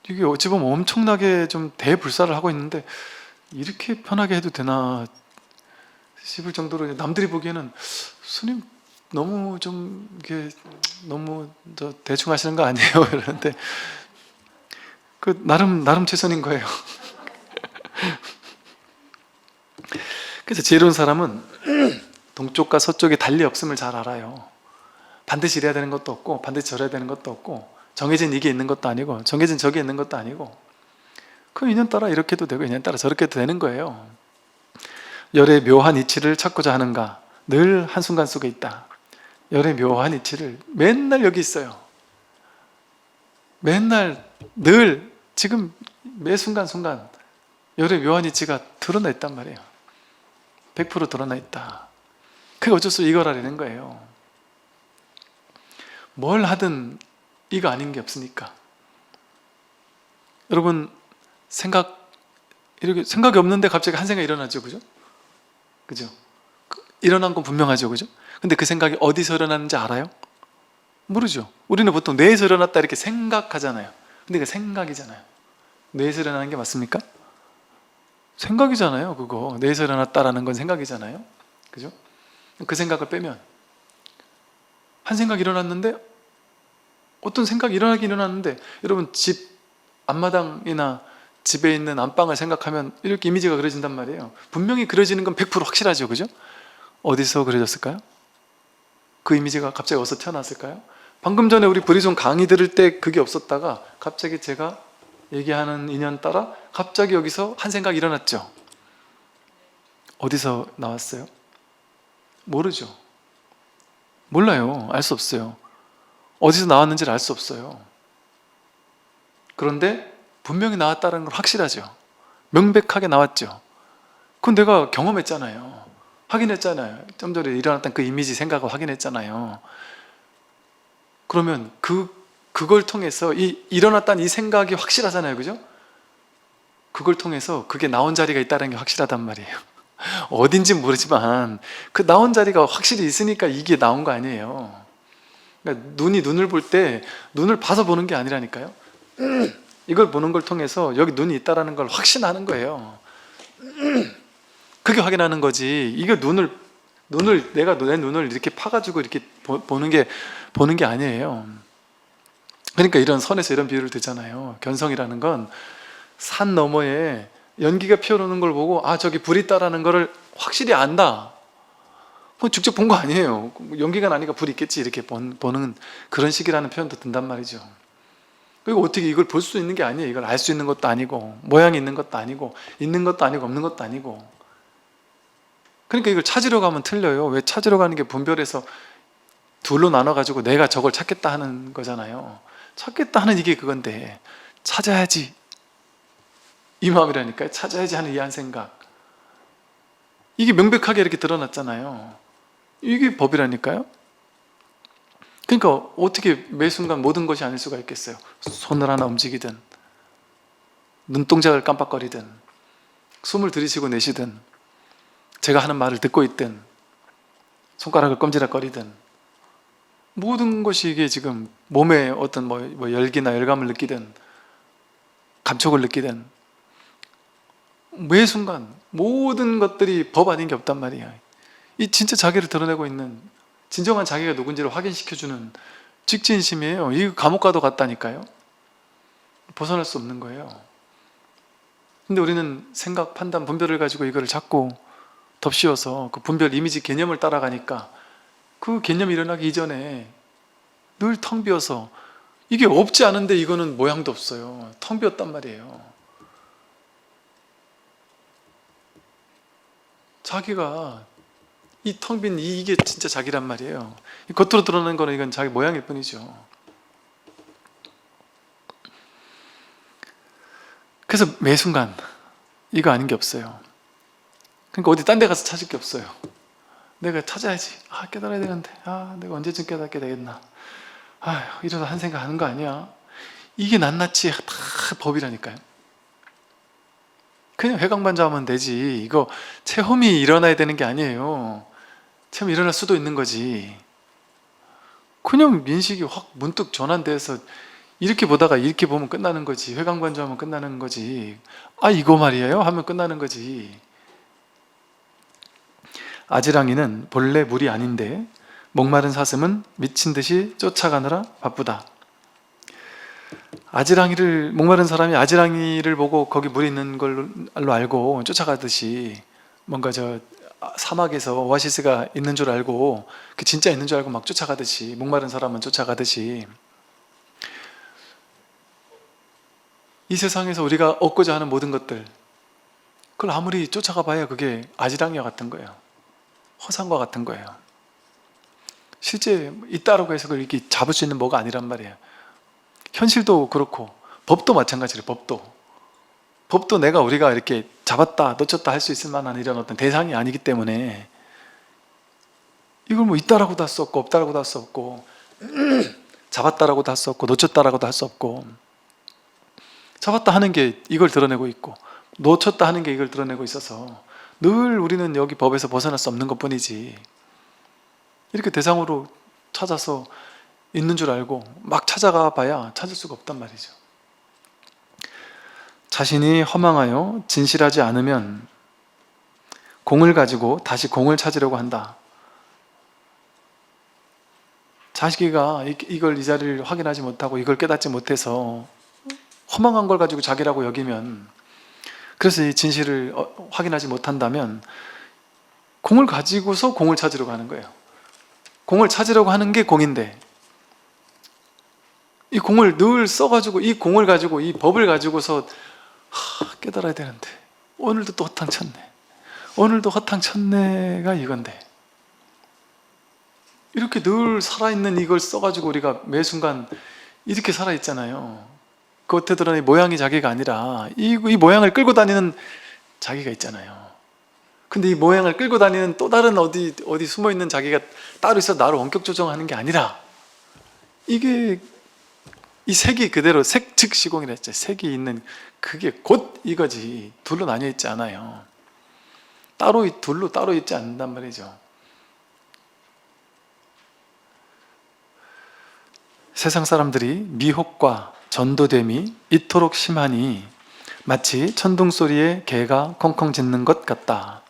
이게 어찌 보면 엄청나게 좀 대불사를 하고 있는데 이렇게 편하게 해도 되나 싶을 정도로, 남들이 보기에는 스님 너무 좀 이게 너무 저 대충 하시는 거 아니에요? 이러는데 그 나름 최선인 거예요. 그래서 지혜로운 사람은 동쪽과 서쪽이 달리 없음을 잘 알아요. 반드시 이래야 되는 것도 없고 반드시 저래야 되는 것도 없고, 정해진 이게 있는 것도 아니고 정해진 저게 있는 것도 아니고, 그 인연 따라 이렇게도 되고 인연 따라 저렇게도 되는 거예요. 열의 묘한 이치를 찾고자 하는가, 늘 한순간 속에 있다. 열의 묘한 이치를 맨날 여기 있어요. 맨날 늘 지금 매 순간순간 열의 묘한 이치가 드러나 있단 말이에요. 100% 드러나 있다. 그게 어쩔 수 없이 이걸 하려는 거예요. 뭘 하든 이거 아닌 게 없으니까. 여러분, 생각이 없는데 갑자기 한 생각이 일어나죠. 그죠? 그죠? 일어난 건 분명하죠. 그죠? 근데 그 생각이 어디서 일어나는지 알아요? 모르죠. 우리는 보통 뇌에서 일어났다 이렇게 생각하잖아요. 근데 그 생각이잖아요. 뇌에서 일어나는 게 맞습니까? 생각이잖아요. 그거 뇌에서 일어났다라는 건 생각이잖아요. 그죠? 그 생각을 빼면 한 생각이 일어났는데, 어떤 생각이 일어났는데, 여러분 집 앞마당이나 집에 있는 안방을 생각하면 이렇게 이미지가 그려진단 말이에요. 분명히 그려지는 건 100% 확실하죠. 그죠? 어디서 그려졌을까요? 그 이미지가 갑자기 어디서 튀어나왔을까요? 방금 전에 우리 브리존 강의 들을 때 그게 없었다가 갑자기 제가 얘기하는 인연 따라 갑자기 여기서 한 생각이 일어났죠. 어디서 나왔어요? 모르죠. 몰라요. 알 수 없어요. 어디서 나왔는지를 알 수 없어요. 그런데 분명히 나왔다는 건 확실하죠. 명백하게 나왔죠. 그건 내가 경험했잖아요. 확인했잖아요. 좀 전에 일어났던 그 이미지 생각을 확인했잖아요. 그러면 그걸 통해서 일어났다는 이 생각이 확실하잖아요. 그죠? 그걸 통해서 그게 나온 자리가 있다는 게 확실하단 말이에요. 어딘진 모르지만 그 나온 자리가 확실히 있으니까 이게 나온 거 아니에요. 그러니까 눈을 볼 때 눈을 봐서 보는 게 아니라니까요. 이걸 보는 걸 통해서 여기 눈이 있다는 걸 확신하는 거예요. 그게 확인하는 거지. 이거 내가 내 눈을 이렇게 파가지고 이렇게 보는 게 아니에요. 그러니까 이런 선에서 이런 비유를 듣잖아요. 견성이라는 건 산 너머에 연기가 피어오르는 걸 보고 저기 불이 있다라는 거를 확실히 안다. 직접 본 거 아니에요. 연기가 나니까 불이 있겠지 이렇게 보는 그런 식이라는 표현도 든단 말이죠. 그리고 어떻게 이걸 볼 수 있는 게 아니에요. 이걸 알 수 있는 것도 아니고 모양이 있는 것도 아니고 있는 것도 아니고 없는 것도 아니고. 그러니까 이걸 찾으러 가면 틀려요. 왜 찾으러 가는 게 분별해서 둘로 나눠가지고 내가 저걸 찾겠다 하는 거잖아요. 찾겠다 하는 이게 그건데 찾아야지 이 마음이라니까요. 찾아야지 하는 이 한 생각, 이게 명백하게 이렇게 드러났잖아요. 이게 법이라니까요. 그러니까 어떻게 매 순간 모든 것이 아닐 수가 있겠어요. 손을 하나 움직이든 눈동자를 깜빡거리든 숨을 들이쉬고 내쉬든 제가 하는 말을 듣고 있든 손가락을 꼼지락거리든 모든 것이 이게 지금 몸에 어떤 열기나 열감을 느끼든 감촉을 느끼든 매 순간 모든 것들이 법 아닌 게 없단 말이야. 이 진짜 자기를 드러내고 있는 진정한 자기가 누군지를 확인시켜주는 직진심이에요. 이 감옥 가도 같다니까요. 벗어날 수 없는 거예요. 근데 우리는 생각, 판단, 분별을 가지고 이거를 자꾸 덮씌워서 그 분별 이미지 개념을 따라가니까 그 개념이 일어나기 이전에 늘 텅 비어서 이게 없지 않은데 이거는 모양도 없어요. 텅 비었단 말이에요. 자기가 이 텅 빈 이게 진짜 자기란 말이에요. 겉으로 드러나는 거는 이건 자기 모양일 뿐이죠. 그래서 매 순간 이거 아닌 게 없어요. 그러니까 어디 딴 데 가서 찾을 게 없어요. 내가 찾아야지. 깨달아야 되는데 내가 언제쯤 깨닫게 되겠나. 이러다 한 생각 하는 거 아니야. 이게 낱낱이 다 법이라니까요. 그냥 회광반자하면 되지. 이거 체험이 일어나야 되는 게 아니에요. 체험이 일어날 수도 있는 거지. 그냥 민식이 확 문득 전환돼서 이렇게 보다가 이렇게 보면 끝나는 거지. 회광반자하면 끝나는 거지. 이거 말이에요? 하면 끝나는 거지. 아지랑이는 본래 물이 아닌데 목마른 사슴은 미친 듯이 쫓아가느라 바쁘다. 목마른 사람이 아지랑이를 보고 거기 물이 있는 걸로 알고 쫓아가듯이 뭔가 사막에서 오아시스가 있는 줄 알고 그 진짜 있는 줄 알고 막 쫓아가듯이 목마른 사람은 쫓아가듯이 이 세상에서 우리가 얻고자 하는 모든 것들 그걸 아무리 쫓아가 봐야 그게 아지랑이와 같은 거예요. 허상과 같은 거예요. 실제 있다라고 해서 그걸 이렇게 잡을 수 있는 뭐가 아니란 말이에요. 현실도 그렇고 법도 마찬가지로 법도 우리가 이렇게 잡았다 놓쳤다 할 수 있을 만한 이런 어떤 대상이 아니기 때문에 이걸 있다라고도 할 수 없고 없다라고도 할 수 없고 잡았다라고도 할 수 없고 놓쳤다라고도 할 수 없고 잡았다 하는 게 이걸 드러내고 있고 놓쳤다 하는 게 이걸 드러내고 있어서 늘 우리는 여기 법에서 벗어날 수 없는 것뿐이지 이렇게 대상으로 찾아서 있는 줄 알고 막 찾아가 봐야 찾을 수가 없단 말이죠. 자신이 허망하여 진실하지 않으면 공을 가지고 다시 공을 찾으려고 한다. 자기가 이걸 이 자리를 확인하지 못하고 이걸 깨닫지 못해서 허망한 걸 가지고 자기라고 여기면 그래서 이 진실을 확인하지 못한다면 공을 가지고서 공을 찾으려고 하는 거예요. 공을 찾으려고 하는 게 공인데 이 공을 늘 써가지고 이 공을 가지고 이 법을 가지고서 깨달아야 되는데 오늘도 또 허탕 쳤네. 오늘도 허탕 쳤네가 이건데 이렇게 늘 살아있는 이걸 써가지고 우리가 매 순간 이렇게 살아있잖아요. 겉에 드러나는 모양이 자기가 아니라 이 모양을 끌고 다니는 자기가 있잖아요. 근데 이 모양을 끌고 다니는 또 다른 어디 숨어있는 자기가 따로 있어 나를 원격 조정하는 게 아니라 이게 이 색이 그대로 색즉 시공이라 했죠. 색이 있는 그게 곧 이거지. 둘로 나뉘어 있지 않아요. 둘로 따로 있지 않는단 말이죠. 세상 사람들이 미혹과 전도됨이 이토록 심하니 마치 천둥소리에 개가 컹컹 짖는 것 같다.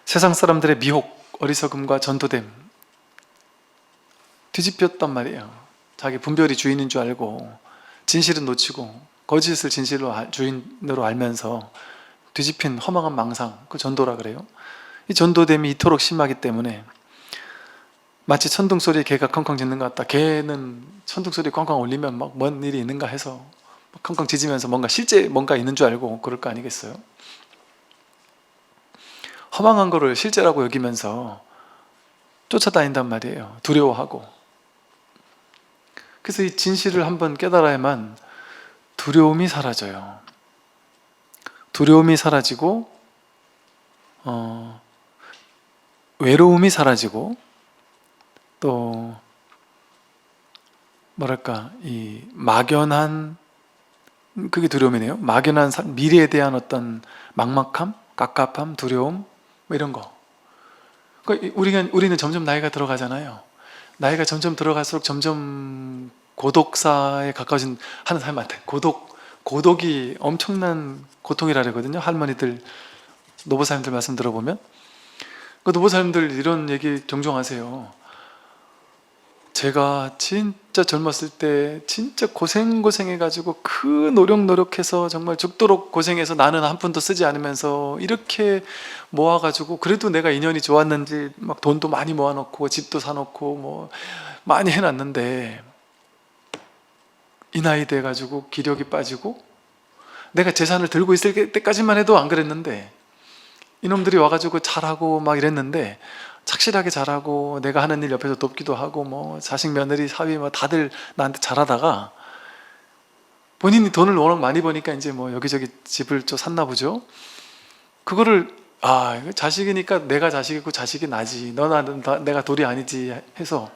세상 사람들의 미혹, 어리석음과 전도됨 뒤집혔단 말이에요. 자기 분별이 주인인 줄 알고 진실은 놓치고 거짓을 진실로 주인으로 알면서 뒤집힌 허망한 망상, 그 전도라 그래요. 이 전도됨이 이토록 심하기 때문에 마치 천둥소리에 개가 컹컹 짖는 것 같다. 개는 천둥소리 쾅쾅 울리면 막 뭔 일이 있는가 해서 컹컹 짖으면서 실제 뭔가 있는 줄 알고 그럴 거 아니겠어요? 허망한 거를 실제라고 여기면서 쫓아다닌단 말이에요. 두려워하고. 그래서 이 진실을 한번 깨달아야만 두려움이 사라져요. 두려움이 사라지고 외로움이 사라지고 또 뭐랄까, 이 막연한, 그게 두려움이네요. 막연한 미래에 대한 어떤 막막함, 깝깝함, 두려움, 뭐 이런 거. 그러니까 우리는 점점 나이가 들어가잖아요. 나이가 점점 들어갈수록 점점 고독사에 가까워진, 하는 사람한테 고독이 엄청난 고통이라 그러거든요. 할머니들, 노보사님들 말씀 들어보면. 그 노보사님들 이런 얘기 종종 하세요. 제가 진짜 젊었을 때 진짜 고생해가지고 그 노력해서 정말 죽도록 고생해서 나는 한 푼도 쓰지 않으면서 이렇게 모아가지고, 그래도 내가 인연이 좋았는지 막 돈도 많이 모아놓고 집도 사놓고 뭐 많이 해놨는데, 이 나이 돼가지고 기력이 빠지고, 내가 재산을 들고 있을 때까지만 해도 안 그랬는데 이놈들이 와가지고 잘하고 막 이랬는데, 착실하게 잘하고 내가 하는 일 옆에서 돕기도 하고 뭐 자식 며느리 사위 뭐 다들 나한테 잘하다가, 본인이 돈을 워낙 많이 버니까 이제 뭐 여기저기 집을 좀 샀나 보죠. 그거를 이거 자식이니까 내가 자식이고 자식이 나지, 내가 돌이 아니지 해서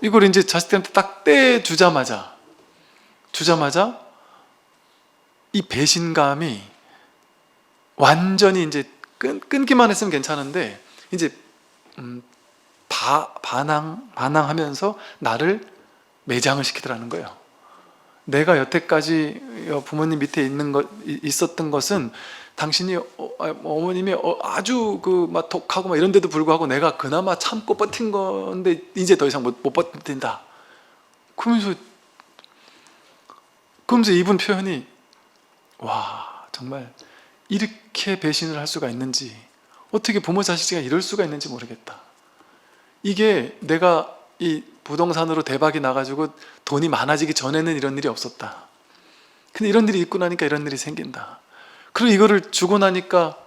이걸 이제 자식들한테 딱 떼주자마자 이 배신감이 완전히 이제 끊기만 했으면 괜찮은데, 이제 반항하면서 나를 매장을 시키더라는 거예요. 내가 여태까지 부모님 밑에 있었던 것은 당신이 어머님이 아주 막 독하고 막 이런데도 불구하고 내가 그나마 참고 버틴 건데 이제 더 이상 못 버틴다. 그러면서 이분 표현이, 와, 정말 이렇게 배신을 할 수가 있는지, 어떻게 부모 자식이 이럴 수가 있는지 모르겠다. 이게 내가 이 부동산으로 대박이 나가지고 돈이 많아지기 전에는 이런 일이 없었다. 근데 이런 일이 있고 나니까 이런 일이 생긴다. 그리고 이거를 주고 나니까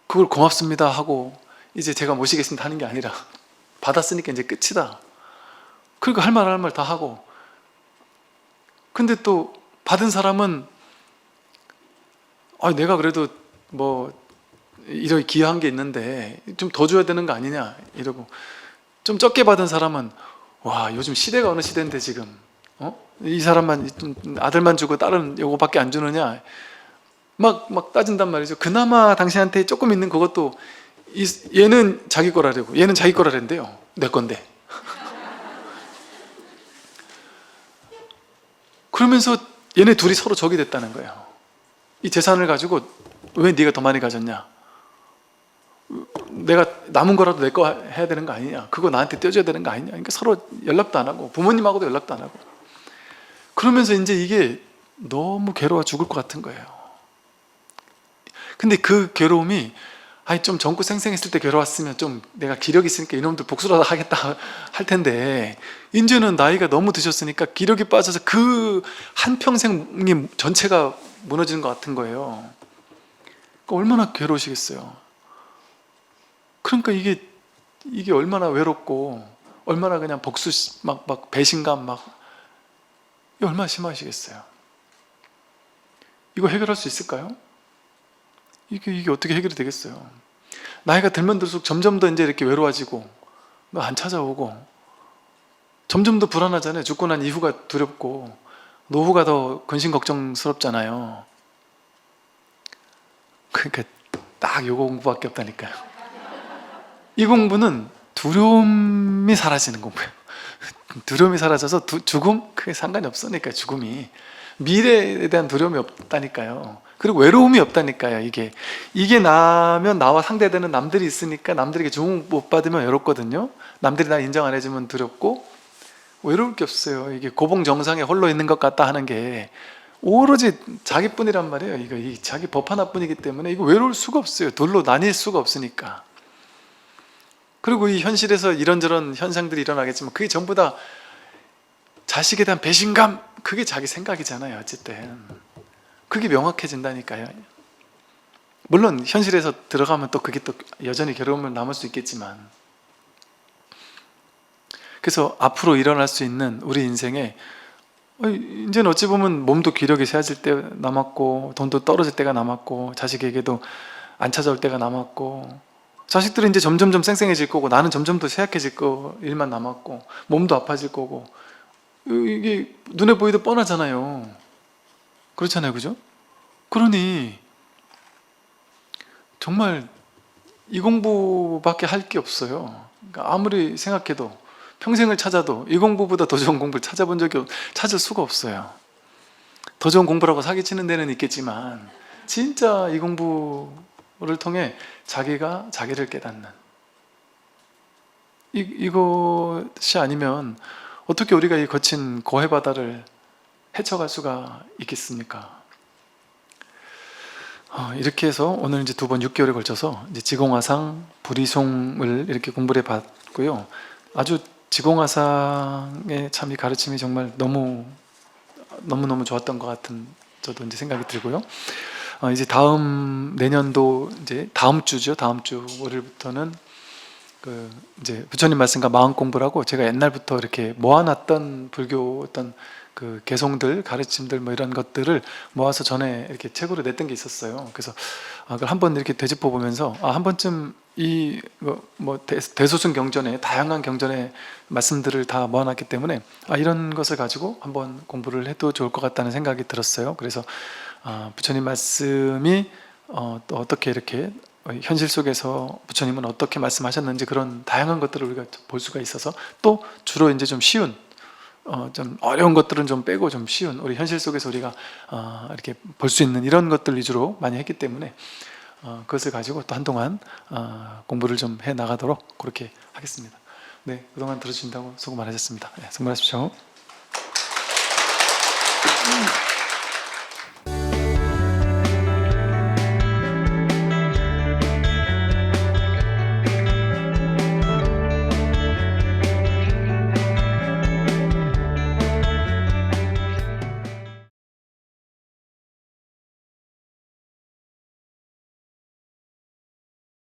그걸 고맙습니다 하고 이제 제가 모시겠습니다 하는 게 아니라, 받았으니까 이제 끝이다. 그러니까 할 말 다 하고, 근데 또 받은 사람은 내가 그래도 뭐 이렇게 귀한 게 있는데 좀 더 줘야 되는 거 아니냐 이러고, 좀 적게 받은 사람은 와, 요즘 시대가 어느 시대인데 지금 이 사람만 아들만 주고 딸은 요거밖에 안 주느냐 막 따진단 말이죠. 그나마 당신한테 조금 있는 그것도 얘는 자기 거라려고, 얘는 자기 거라는데요, 내 건데. 그러면서 얘네 둘이 서로 적이 됐다는 거예요. 이 재산을 가지고 왜 네가 더 많이 가졌냐, 내가 남은 거라도 내 거 해야 되는 거 아니냐, 그거 나한테 떼줘야 되는 거 아니냐. 그러니까 서로 연락도 안 하고 부모님하고도 연락도 안 하고, 그러면서 이제 이게 너무 괴로워 죽을 것 같은 거예요. 근데 그 괴로움이 좀 젊고 생생했을 때 괴로웠으면 좀 내가 기력이 있으니까 이놈들 복수라도 하겠다 할 텐데, 이제는 나이가 너무 드셨으니까 기력이 빠져서 그 한평생이 전체가 무너지는 것 같은 거예요. 그러니까 얼마나 괴로우시겠어요. 그러니까 이게 얼마나 외롭고 얼마나 그냥 복수 막 배신감 이게 얼마나 심하시겠어요. 이거 해결할 수 있을까요? 이게 어떻게 해결이 되겠어요? 나이가 들면 들수록 점점 더 이제 이렇게 외로워지고 안 찾아오고 점점 더 불안하잖아요. 죽고 난 이후가 두렵고 노후가 더 근심 걱정스럽잖아요. 그러니까 딱 요거 공부밖에 없다니까요. 이 공부는 두려움이 사라지는 공부예요. 두려움이 사라져서 죽음? 그게 상관이 없으니까. 죽음이 미래에 대한 두려움이 없다니까요. 그리고 외로움이 없다니까요. 이게 나면 나와 상대되는 남들이 있으니까 남들에게 주목 못 받으면 외롭거든요. 남들이 나 인정 안 해주면 두렵고, 외로울 게 없어요. 이게 고봉정상에 홀로 있는 것 같다 하는 게 오로지 자기뿐이란 말이에요. 이 자기 법 하나뿐이기 때문에 이거 외로울 수가 없어요. 둘로 나뉠 수가 없으니까. 그리고 이 현실에서 이런저런 현상들이 일어나겠지만 그게 전부 다 자식에 대한 배신감, 그게 자기 생각이잖아요. 어쨌든 그게 명확해진다니까요. 물론 현실에서 들어가면 또 그게 또 여전히 괴로움을 남을 수 있겠지만, 그래서 앞으로 일어날 수 있는 우리 인생에 이제는 어찌 보면 몸도 기력이 쇠해질 때 남았고 돈도 떨어질 때가 남았고 자식에게도 안 찾아올 때가 남았고 자식들은 이제 점점점 쌩쌩해질 거고, 나는 점점 더 쇠약해질 거, 일만 남았고, 몸도 아파질 거고, 이게 눈에 보이도 뻔하잖아요. 그렇잖아요, 그죠? 그러니 정말 이 공부밖에 할 게 없어요. 그러니까 아무리 생각해도, 평생을 찾아도 이 공부보다 더 좋은 공부를 찾아본 적이 찾을 수가 없어요. 더 좋은 공부라고 사기치는 데는 있겠지만, 진짜 이 공부를 통해 자기가 자기를 깨닫는, 이것이 아니면 어떻게 우리가 이 거친 고해바다를 헤쳐갈 수가 있겠습니까? 이렇게 해서 오늘 이제 두 번 6개월에 걸쳐서 이제 지공화상, 불이송을 이렇게 공부를 해봤고요. 아주 지공화상의 참 이 가르침이 정말 너무너무 좋았던 것 같은 저도 이제 생각이 들고요. 이제 다음 내년도 이제 다음 주죠. 다음 주 월요일부터는 그 이제 부처님 말씀과 마음 공부라고 제가 옛날부터 이렇게 모아놨던 불교 어떤 그 개송들, 가르침들 뭐 이런 것들을 모아서 전에 이렇게 책으로 냈던 게 있었어요. 그래서 그걸 한번 이렇게 되짚어 보면서 한 번쯤 이 뭐 대소승 경전에 다양한 경전의 말씀들을 다 모아놨기 때문에 이런 것을 가지고 한번 공부를 해도 좋을 것 같다는 생각이 들었어요. 그래서 부처님 말씀이 또 어떻게 이렇게 현실 속에서 부처님은 어떻게 말씀하셨는지 그런 다양한 것들을 우리가 볼 수가 있어서, 또 주로 이제 좀 쉬운 좀 어려운 것들은 좀 빼고 좀 쉬운 우리 현실 속에서 우리가 이렇게 볼 수 있는 이런 것들 위주로 많이 했기 때문에 그것을 가지고 또 한동안 공부를 좀 해 나가도록 그렇게 하겠습니다. 네, 그동안 들어주신다고 수고 많으셨습니다. 네, 수고 많으십시오.